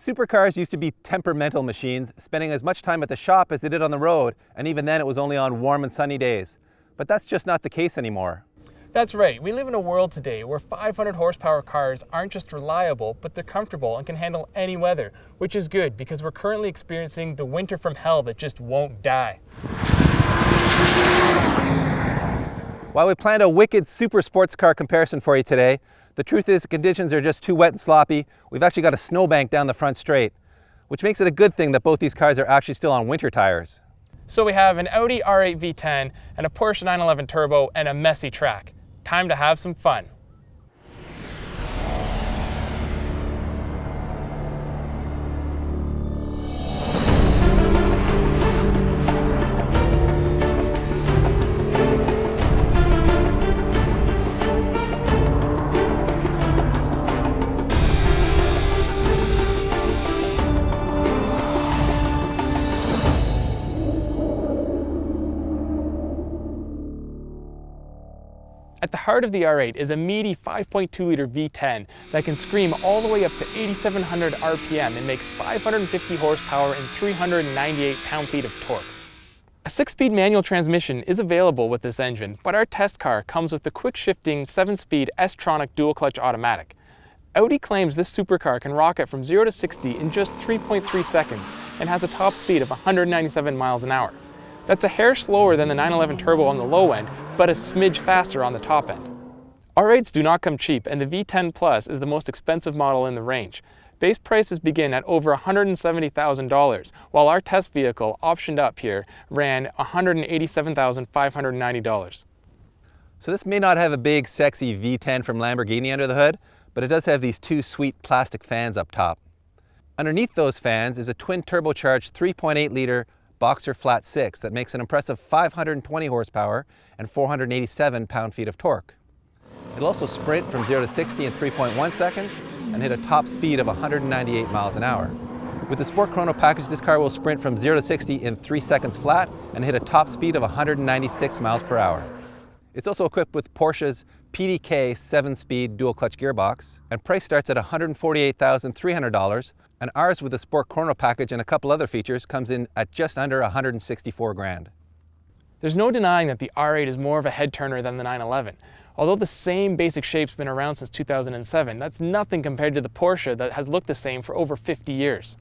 Supercars used to be temperamental machines, spending as much time at the shop as they did on the road, and even then it was only on warm and sunny days. But that's just not the case anymore. That's right, we live in a world today where 500 horsepower cars aren't just reliable, but they're comfortable and can handle any weather, which is good because we're currently experiencing the winter from hell that just won't die. While we planned a wicked super sports car comparison for you today, the truth is the conditions are just too wet and sloppy. We've actually got a snowbank down the front straight, which makes it a good thing that both these cars are actually still on winter tires. So we have an Audi R8 V10 and a Porsche 911 Turbo and a messy track. Time to have some fun. At the heart of the R8 is a meaty 5.2-liter V10 that can scream all the way up to 8,700 RPM and makes 550 horsepower and 398 pound-feet of torque. A 6-speed manual transmission is available with this engine, but our test car comes with the quick-shifting 7-speed S-tronic dual-clutch automatic. Audi claims this supercar can rocket from 0 to 60 in just 3.3 seconds and has a top speed of 197 miles an hour. That's a hair slower than the 911 Turbo on the low end, but a smidge faster on the top end. R8s do not come cheap, and the V10 Plus is the most expensive model in the range. Base prices begin at over $170,000, while our test vehicle, optioned up here, ran $187,590. So this may not have a big, sexy V10 from Lamborghini under the hood, but it does have these two sweet plastic fans up top. Underneath those fans is a twin turbocharged 3.8-liter Boxer Flat 6 that makes an impressive 520 horsepower and 487 pound-feet of torque. It'll also sprint from 0 to 60 in 3.1 seconds and hit a top speed of 198 miles an hour. With the Sport Chrono package, this car will sprint from 0 to 60 in 3 seconds flat and hit a top speed of 196 miles per hour. It's also equipped with Porsche's PDK 7-speed dual-clutch gearbox, and price starts at $148,300, and ours with the Sport Chrono package and a couple other features comes in at just under $164,000. There's no denying that the R8 is more of a head-turner than the 911. Although the same basic shape's been around since 2007, that's nothing compared to the Porsche that has looked the same for over 50 years.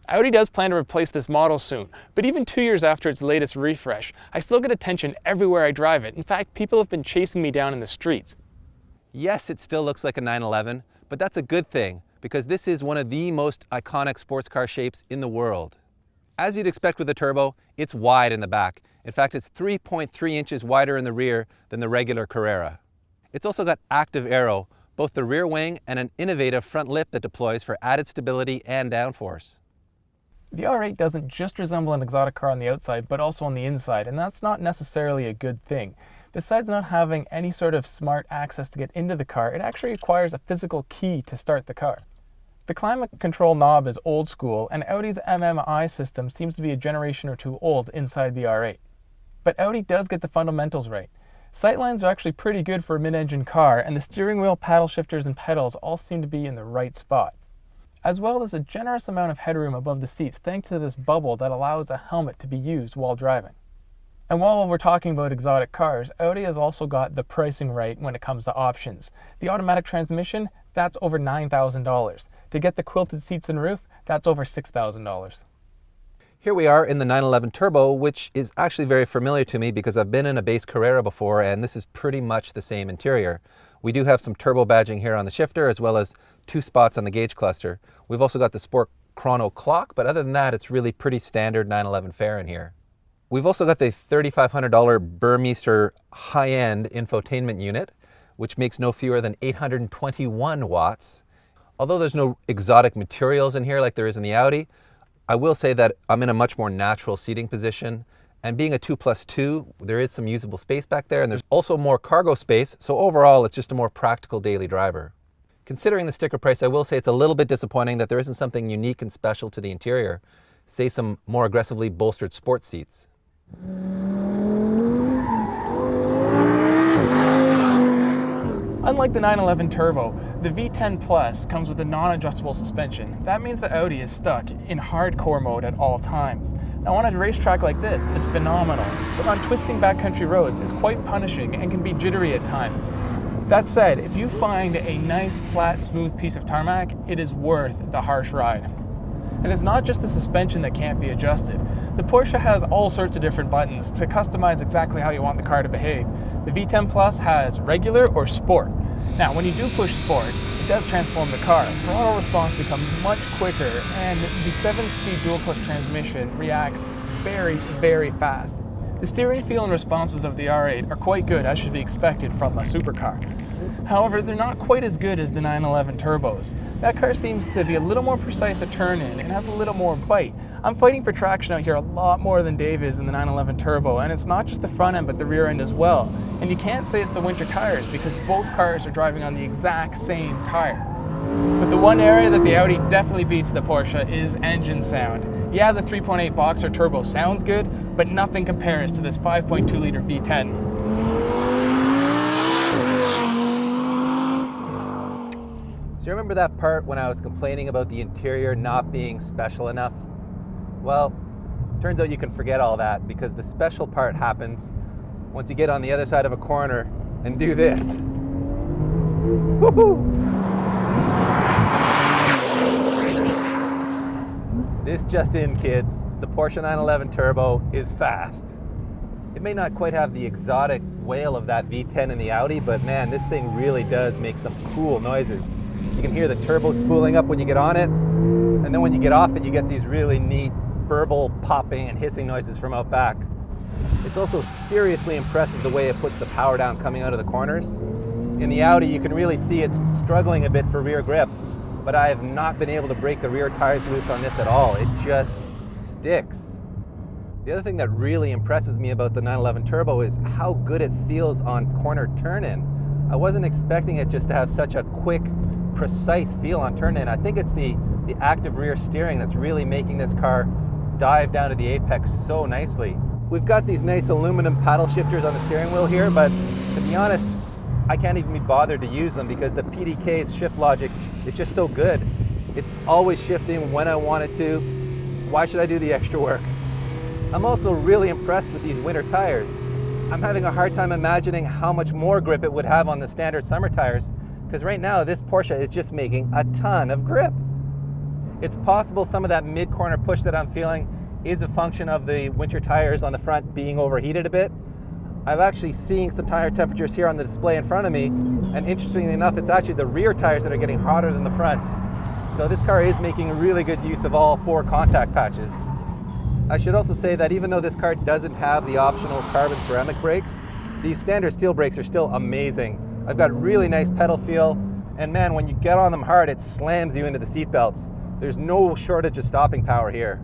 Audi does plan to replace this model soon, but even 2 years after its latest refresh, I still get attention everywhere I drive it. In fact, people have been chasing me down in the streets. Yes, it still looks like a 911, but that's a good thing, because this is one of the most iconic sports car shapes in the world. As you'd expect with a turbo, it's wide in the back. In fact, it's 3.3 inches wider in the rear than the regular Carrera. It's also got active aero, both the rear wing and an innovative front lip that deploys for added stability and downforce. The R8 doesn't just resemble an exotic car on the outside, but also on the inside, and that's not necessarily a good thing. Besides not having any sort of smart access to get into the car, it actually requires a physical key to start the car. The climate control knob is old school, and Audi's MMI system seems to be a generation or two old inside the R8. But Audi does get the fundamentals right. Sightlines are actually pretty good for a mid-engine car, and the steering wheel, paddle shifters, and pedals all seem to be in the right spot. As well as a generous amount of headroom above the seats thanks to this bubble that allows a helmet to be used while driving. And while we're talking about exotic cars, Audi has also got the pricing right when it comes to options. The automatic transmission, that's over $9,000. To get the quilted seats and roof, that's over $6,000. Here we are in the 911 Turbo, which is actually very familiar to me because I've been in a base Carrera before, and this is pretty much the same interior. We do have some turbo badging here on the shifter, as well as 2 spots on the gauge cluster. We've also got the Sport Chrono clock, but other than that, it's really pretty standard 911 fare in here. We've also got the $3,500 Burmeister high-end infotainment unit, which makes no fewer than 821 watts. Although there's no exotic materials in here like there is in the Audi, I will say that I'm in a much more natural seating position. And being a 2+2, there is some usable space back there, and there's also more cargo space, so overall it's just a more practical daily driver. Considering the sticker price, I will say it's a little bit disappointing that there isn't something unique and special to the interior, say some more aggressively bolstered sports seats. Unlike the 911 Turbo, the V10 Plus comes with a non-adjustable suspension. That means the Audi is stuck in hardcore mode at all times. Now on a racetrack like this, it's phenomenal, but on twisting backcountry roads, it's quite punishing and can be jittery at times. That said, if you find a nice, flat, smooth piece of tarmac, it is worth the harsh ride. And it's not just the suspension that can't be adjusted. The Porsche has all sorts of different buttons to customize exactly how you want the car to behave. The V10 Plus has regular or sport. Now, when you do push sport, it does transform the car. Throttle response becomes much quicker, and the 7-speed dual-clutch transmission reacts very, very fast. The steering feel and responses of the R8 are quite good, as should be expected from a supercar. However, they're not quite as good as the 911 Turbos. That car seems to be a little more precise at turn-in and has a little more bite. I'm fighting for traction out here a lot more than Dave is in the 911 Turbo, and it's not just the front end but the rear end as well. And you can't say it's the winter tires because both cars are driving on the exact same tire. But the one area that the Audi definitely beats the Porsche is engine sound. Yeah, the 3.8 boxer turbo sounds good, but nothing compares to this 5.2 liter V10. So you remember that part when I was complaining about the interior not being special enough? Well, turns out you can forget all that because the special part happens once you get on the other side of a corner and do this. Woohoo! This just in, kids. The Porsche 911 Turbo is fast. It may not quite have the exotic wail of that V10 in the Audi, but man, this thing really does make some cool noises. You can hear the turbo spooling up when you get on it, and then when you get off it, you get these really neat burble popping and hissing noises from out back. It's also seriously impressive the way it puts the power down coming out of the corners. In the Audi, you can really see it's struggling a bit for rear grip, but I have not been able to break the rear tires loose on this at all. It just sticks. The other thing that really impresses me about the 911 Turbo is how good it feels on corner turn-in. I wasn't expecting it just to have such a quick, precise feel on turn-in. I think it's the active rear steering that's really making this car dive down to the apex so nicely. We've got these nice aluminum paddle shifters on the steering wheel here, but to be honest, I can't even be bothered to use them because the PDK's shift logic is just so good. It's always shifting when I want it to. Why should I do the extra work? I'm also really impressed with these winter tires. I'm having a hard time imagining how much more grip it would have on the standard summer tires, because right now this Porsche is just making a ton of grip. It's possible some of that mid-corner push that I'm feeling is a function of the winter tires on the front being overheated a bit. I'm actually seeing some tire temperatures here on the display in front of me, and interestingly enough, it's actually the rear tires that are getting hotter than the fronts. So this car is making really good use of all 4 contact patches. I should also say that even though this car doesn't have the optional carbon ceramic brakes, these standard steel brakes are still amazing. I've got really nice pedal feel, and man, when you get on them hard, it slams you into the seat belts. There's no shortage of stopping power here.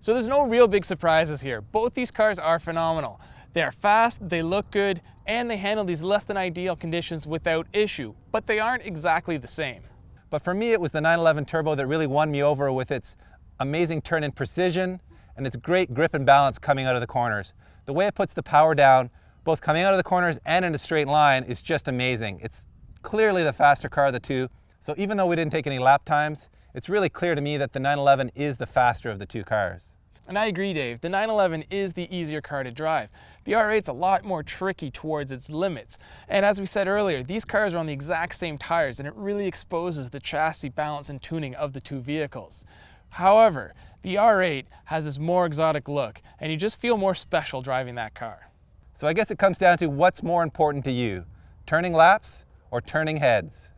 So there's no real big surprises here. Both these cars are phenomenal. They are fast, they look good, and they handle these less than ideal conditions without issue, but they aren't exactly the same. But for me, it was the 911 Turbo that really won me over with its amazing turn-in precision and its great grip and balance coming out of the corners. The way it puts the power down, both coming out of the corners and in a straight line, is just amazing. It's clearly the faster car of the two, so even though we didn't take any lap times, it's really clear to me that the 911 is the faster of the two cars. And I agree, Dave, the 911 is the easier car to drive. The R8's a lot more tricky towards its limits. And as we said earlier, these cars are on the exact same tires, and it really exposes the chassis balance and tuning of the two vehicles. However, the R8 has this more exotic look, and you just feel more special driving that car. So I guess it comes down to what's more important to you, turning laps or turning heads?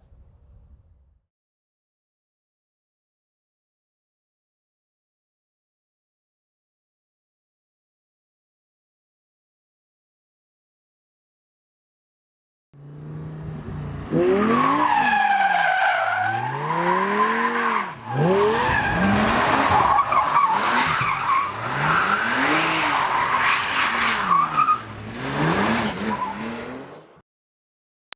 Mm-hmm.